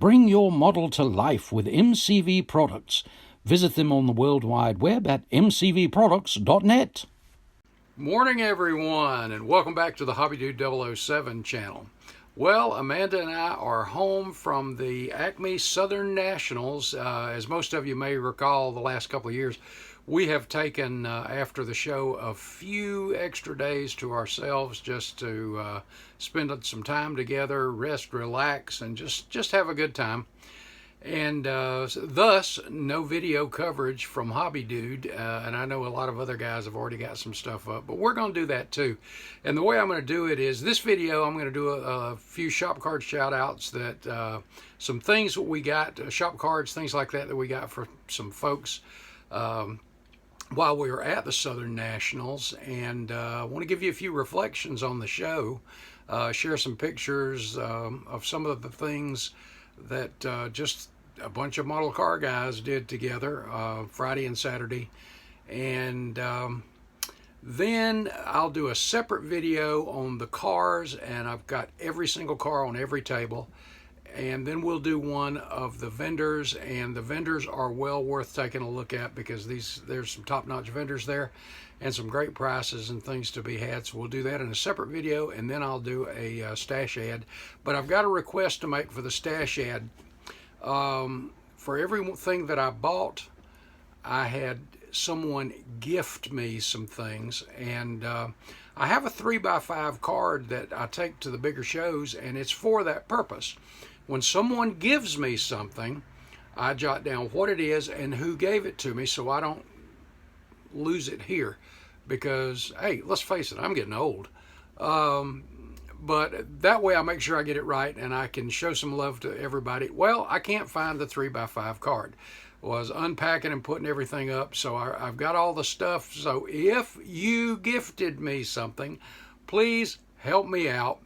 Bring your model to life with MCV products. Visit them on the World Wide Web at mcvproducts.net. Morning, everyone, and welcome back to the Hobby Dude 007 channel. Well, Amanda and I are home from the ACME Southern Nationals. As most of you may recall, the last couple of years, we have taken, after the show, a few extra days to ourselves just to spend some time together, rest, relax, and just have a good time. And thus, no video coverage from Hobby Dude, and I know a lot of other guys have already got some stuff up, but we're going to do that too. And the way I'm going to do it is, this video, I'm going to do a few shop card shout outs that, some things that we got, shop cards, things like that we got for some folks while we were at the Southern Nationals. And I want to give you a few reflections on the show, share some pictures of some of the things that just a bunch of model car guys did together Friday and Saturday. And then I'll do a separate video on the cars, and I've got every single car on every table. And then we'll do one of the vendors, and the vendors are well worth taking a look at because there's some top-notch vendors there and some great prices and things to be had. So we'll do that in a separate video, and then I'll do a stash ad. But I've got a request to make for the stash ad. For everything that I bought, I had someone gift me some things, and I have a 3x5 card that I take to the bigger shows, and it's for that purpose. When someone gives me something, I jot down what it is and who gave it to me so I don't lose it here, because hey, let's face it, I'm getting old. But that way I make sure I get it right and I can show some love to everybody. Well, I can't find the 3x5 card. Was unpacking and putting everything up, so I've got all the stuff. So if you gifted me something, please help me out.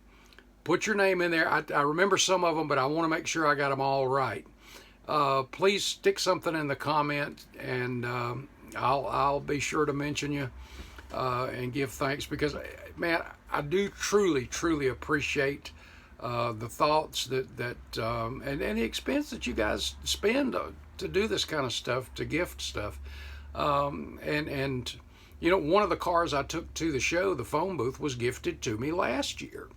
Put your name in there. I remember some of them, but I want to make sure I got them all right. Please stick something in the comment, and I'll be sure to mention you and give thanks, because man, I do truly appreciate the thoughts and the expense that you guys spend to do this kind of stuff, to gift stuff. And you know, one of the cars I took to the show, the phone booth, was gifted to me last year.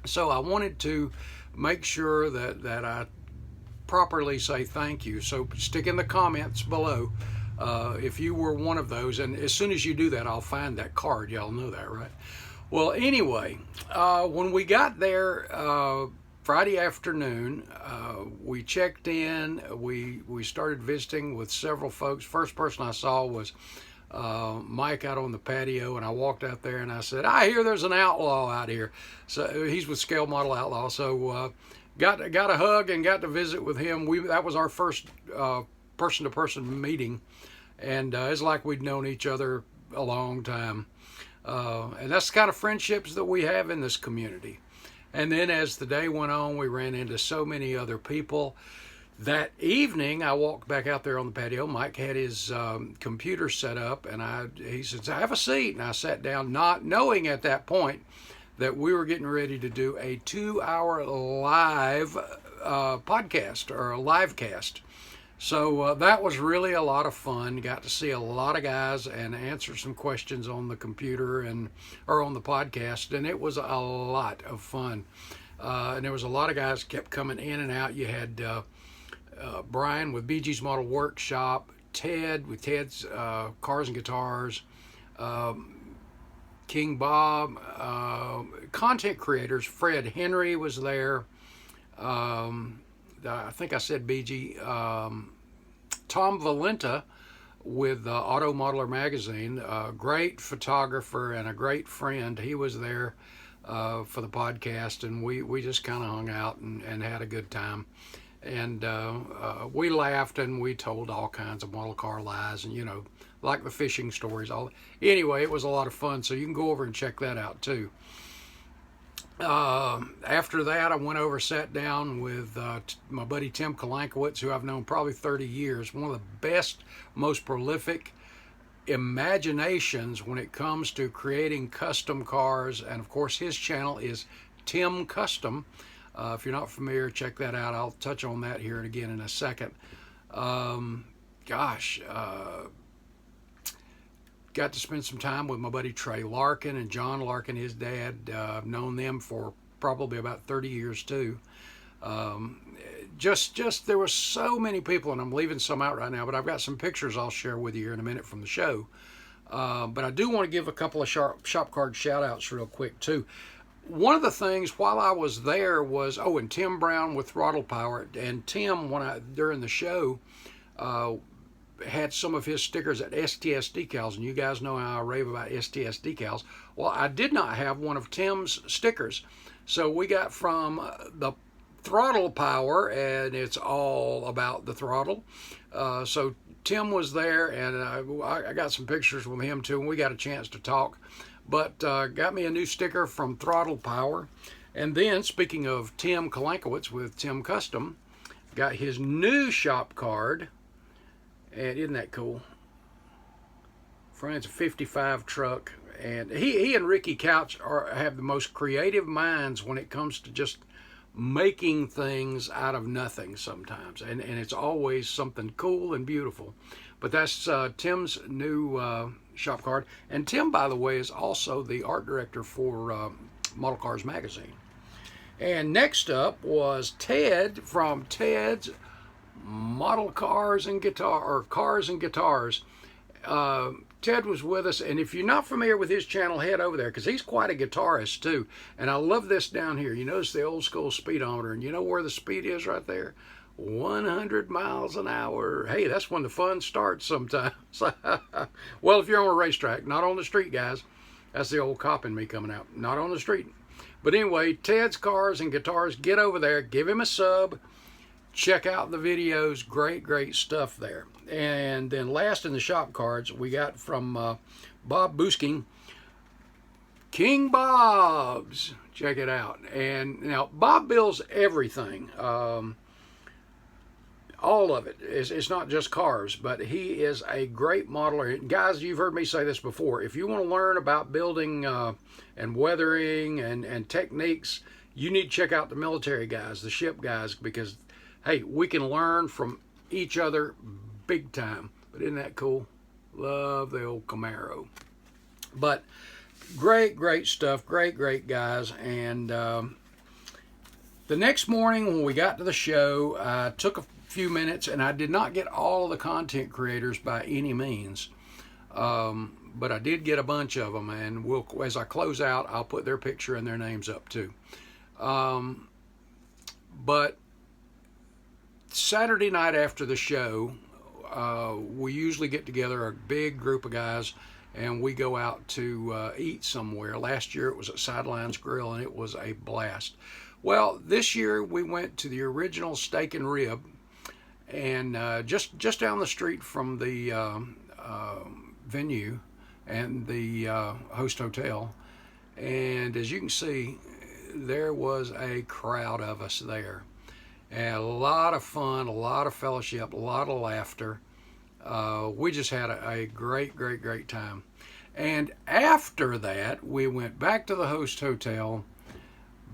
So I wanted to make sure that I properly say thank you. So stick in the comments below if you were one of those, and as soon as you do that, I'll find that card. Y'all know that, right? Well, anyway, when we got there Friday afternoon, we checked in. We started visiting with several folks. First person I saw was Mike out on the patio, and I walked out there and I said, I hear there's an outlaw out here. So he's with Scale Model Outlaw. So got a hug and got to visit with him. That was our first person-to-person meeting, and it's like we'd known each other a long time. And that's the kind of friendships that we have in this community. And then as the day went on, we ran into so many other people. That evening, I walked back out there on the patio. Mike had his computer set up, and he said, have a seat. And I sat down, not knowing at that point that we were getting ready to do a 2-hour live podcast, or a live cast. So that was really a lot of fun. Got to see a lot of guys and answer some questions on the computer or on the podcast, and it was a lot of fun. And there was a lot of guys kept coming in and out. You had Brian with BG's Model Workshop, Ted with Ted's Cars and Guitars, King Bob, content creators. Fred Henry was there. I think I said BG. Tom Valenta with Auto Modeler Magazine, a great photographer and a great friend. He was there for the podcast, and we just kind of hung out and had a good time. And we laughed and we told all kinds of model car lies, and you know, like the fishing stories. Anyway, it was a lot of fun, so you can go over and check that out too. After that, I went over, sat down with my buddy Tim Kalankowitz, who I've known probably 30 years. One of the best, most prolific imaginations when it comes to creating custom cars. And of course, his channel is Tim Custom. If you're not familiar, check that out. I'll touch on that here and again in a second. Gosh, got to spend some time with my buddy Trey Larkin and John Larkin, his dad. I've known them for probably about 30 years too. Just there were so many people, and I'm leaving some out right now, but I've got some pictures I'll share with you here in a minute from the show. But I do want to give a couple of shop card shout outs real quick too. One of the things while I was there was, and Tim Brown with Throttle Power, and Tim, during the show, had some of his stickers at STS Decals, and you guys know how I rave about STS Decals. Well, I did not have one of Tim's stickers, so we got from the Throttle Power, and it's all about the throttle. So Tim was there, and I got some pictures with him too, and we got a chance to talk. But got me a new sticker from Throttle Power. And then, speaking of Tim Kalankowitz with Tim Custom, got his new shop card. And isn't that cool? Friend's a 55 truck. And he and Ricky Couch have the most creative minds when it comes to just making things out of nothing sometimes. And it's always something cool and beautiful. But that's Tim's new shop card. And Tim, by the way, is also the art director for Model Cars Magazine. And next up was Ted from Ted's Model Cars and Cars and Guitars. Ted was with us, and if you're not familiar with his channel, head over there, because he's quite a guitarist too. And I love this down here. You notice the old school speedometer, and you know where the speed is right there? 100 miles an hour. Hey, that's when the fun starts sometimes. Well, if you're on a racetrack, not on the street, guys. That's the old cop in me coming out. Not on the street. But anyway, Ted's Cars and Guitars, get over there, give him a sub, check out the videos. Great stuff there. And then last in the shop cards, we got from Bob Boosking, King Bob's. Check it out. And now Bob builds everything. All of it. It's not just cars, but he is a great modeler. Guys, you've heard me say this before. If you want to learn about building and weathering and techniques, you need to check out the military guys, the ship guys, because, hey, we can learn from each other big time. But isn't that cool? Love the old Camaro. But great stuff. Great guys. And the next morning when we got to the show, I took a few minutes, and I did not get all of the content creators by any means, but I did get a bunch of them, and as I close out, I'll put their picture and their names up too. But Saturday night after the show, we usually get together, a big group of guys, and we go out to eat somewhere. Last year it was at Sidelines Grill, and it was a blast. Well, this year we went to the original Steak and Rib, and just down the street from the venue and the host hotel. And as you can see, there was a crowd of us there, and a lot of fun, a lot of fellowship, a lot of laughter. We just had a great time. And after that, we went back to the host hotel,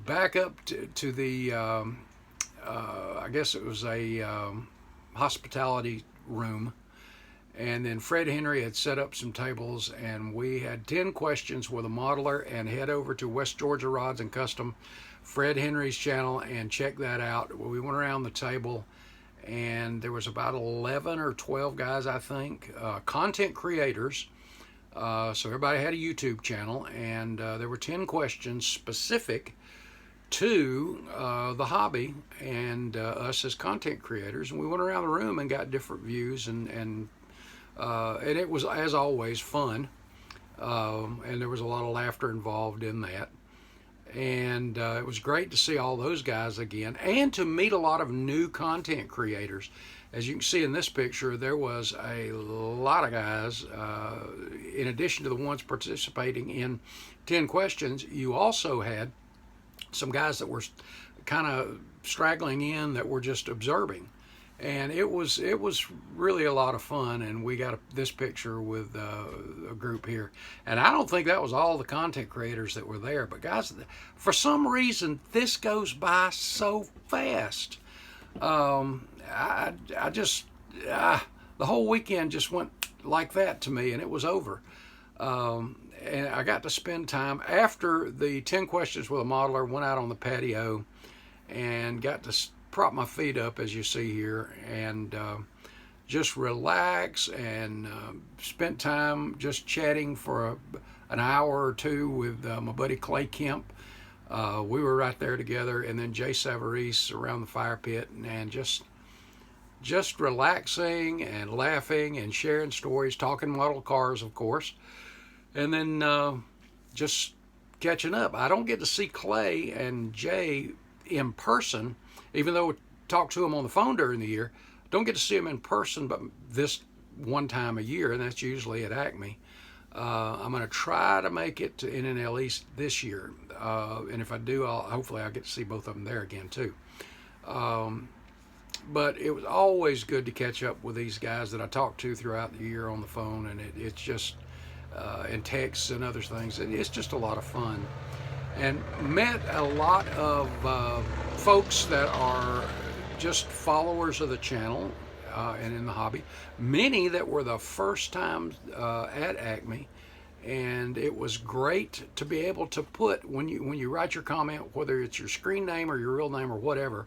back up to the I guess it was a hospitality room, and then Fred Henry had set up some tables, and we had 10 questions with a modeler, and head over to West Georgia Rods and Custom, Fred Henry's channel, and check that out. We went around the table, and there was about 11 or 12 guys, I think, content creators. So everybody had a YouTube channel, and there were 10 questions specific to the hobby and us as content creators, and we went around the room and got different views, and it was, as always, fun, and there was a lot of laughter involved in that, and it was great to see all those guys again, and to meet a lot of new content creators. As you can see in this picture, there was a lot of guys. In addition to the ones participating in 10 questions, you also had some guys that were kind of straggling in that were just observing. And it was really a lot of fun, and we got this picture with a group here. And I don't think that was all the content creators that were there, but guys, for some reason this goes by so fast. I just the whole weekend just went like that to me, and it was over. And I got to spend time after the 10 questions with a modeler, went out on the patio and got to prop my feet up, as you see here, and just relax, and spent time just chatting for an hour or two with my buddy Clay Kemp. We were right there together, and then Jay Savarese around the fire pit, and just relaxing and laughing and sharing stories, talking model cars, of course, and then just catching up. I don't get to see Clay and Jay in person, even though we talk to them on the phone during the year. Don't get to see them in person but this one time a year, and that's usually at ACME. I'm going to try to make it to NNL East this year, and if I do, hopefully I'll get to see both of them there again too. But it was always good to catch up with these guys that I talked to throughout the year on the phone, and it's just and texts and other things. It's just a lot of fun, and met a lot of folks that are just followers of the channel and in the hobby. Many that were the first time at ACME, and it was great to be able to put, when you write your comment, whether it's your screen name or your real name or whatever,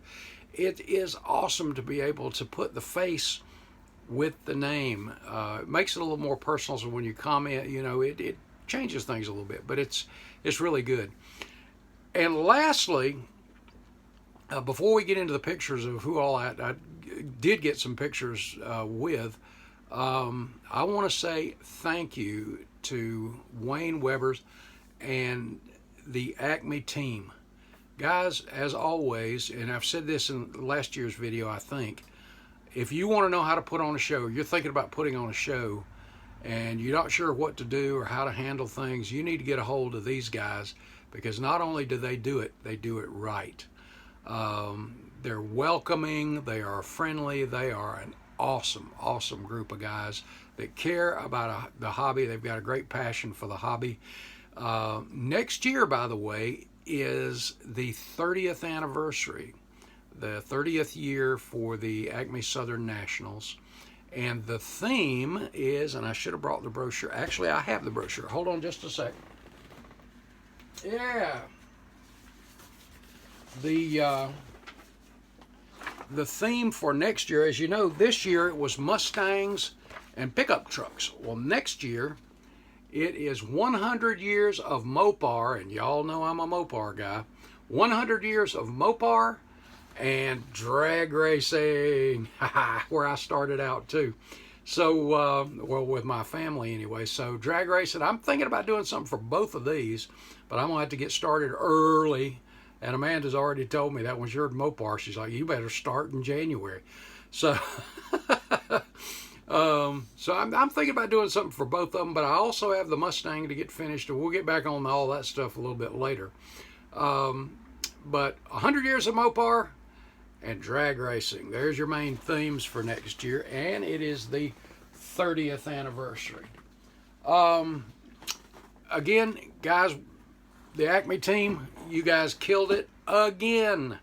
it is awesome to be able to put the face with the name. It makes it a little more personal, so when you comment, it changes things a little bit, but it's really good. And lastly, before we get into the pictures of who all I did get some pictures with, I want to say thank you to Wayne Weber's and the ACME team. Guys, as always, and I've said this in last year's video, I think, if you want to know how to put on a show, you're thinking about putting on a show, and you're not sure what to do or how to handle things, you need to get a hold of these guys, because not only do they do it right. They're welcoming, they are friendly, they are an awesome group of guys that care about the hobby. They've got a great passion for the hobby. Next year, by the way, is the 30th anniversary, the 30th year for the ACME Southern Nationals. And the theme is, and I should have brought the brochure. Actually, I have the brochure. Hold on just a second. Yeah. The theme for next year, as you know, this year it was Mustangs and pickup trucks. Well, next year it is 100 years of Mopar, and y'all know I'm a Mopar guy. 100 years of Mopar and drag racing, where I started out too. So, well, with my family anyway. So drag racing, I'm thinking about doing something for both of these, but I'm gonna have to get started early. And Amanda's already told me that was your Mopar. She's like, you better start in January. So, so I'm thinking about doing something for both of them, but I also have the Mustang to get finished, and we'll get back on all that stuff a little bit later. But 100 years of Mopar and drag racing. There's your main themes for next year, and it is the 30th anniversary. Again, guys, the ACME team, you guys killed it again.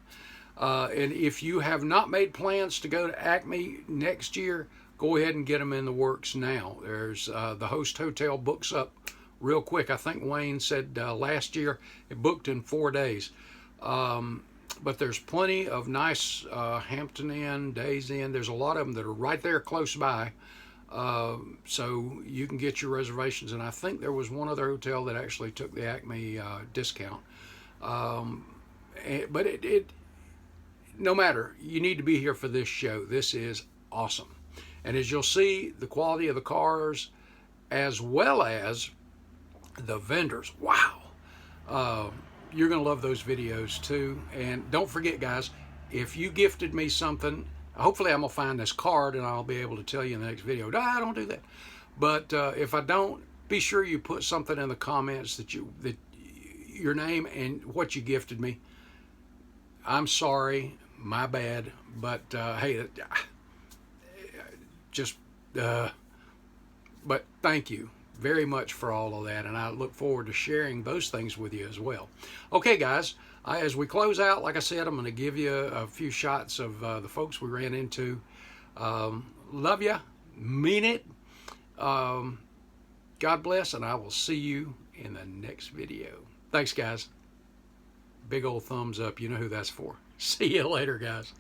And if you have not made plans to go to ACME next year, go ahead and get them in the works now. There's the host hotel books up real quick. I think Wayne said last year it booked in 4 days. But there's plenty of nice Hampton Inn, Days Inn. There's a lot of them that are right there close by. So you can get your reservations, and I think there was one other hotel that actually took the ACME discount. But no matter, you need to be here for this show. This is awesome. And as you'll see, the quality of the cars as well as the vendors. Wow. You're going to love those videos too. And don't forget, guys, if you gifted me something, hopefully I'm going to find this card and I'll be able to tell you in the next video. No, I don't do that. But if I don't, be sure you put something in the comments that your name and what you gifted me. I'm sorry, my bad. But hey, just, but thank you very much for all of that, and I look forward to sharing those things with you as well. Okay, guys, as we close out, like I said, I'm going to give you a few shots of the folks we ran into. Love you, mean it. God bless, and I will see you in the next video. Thanks, guys. Big old thumbs up. You know who that's for. See you later, guys.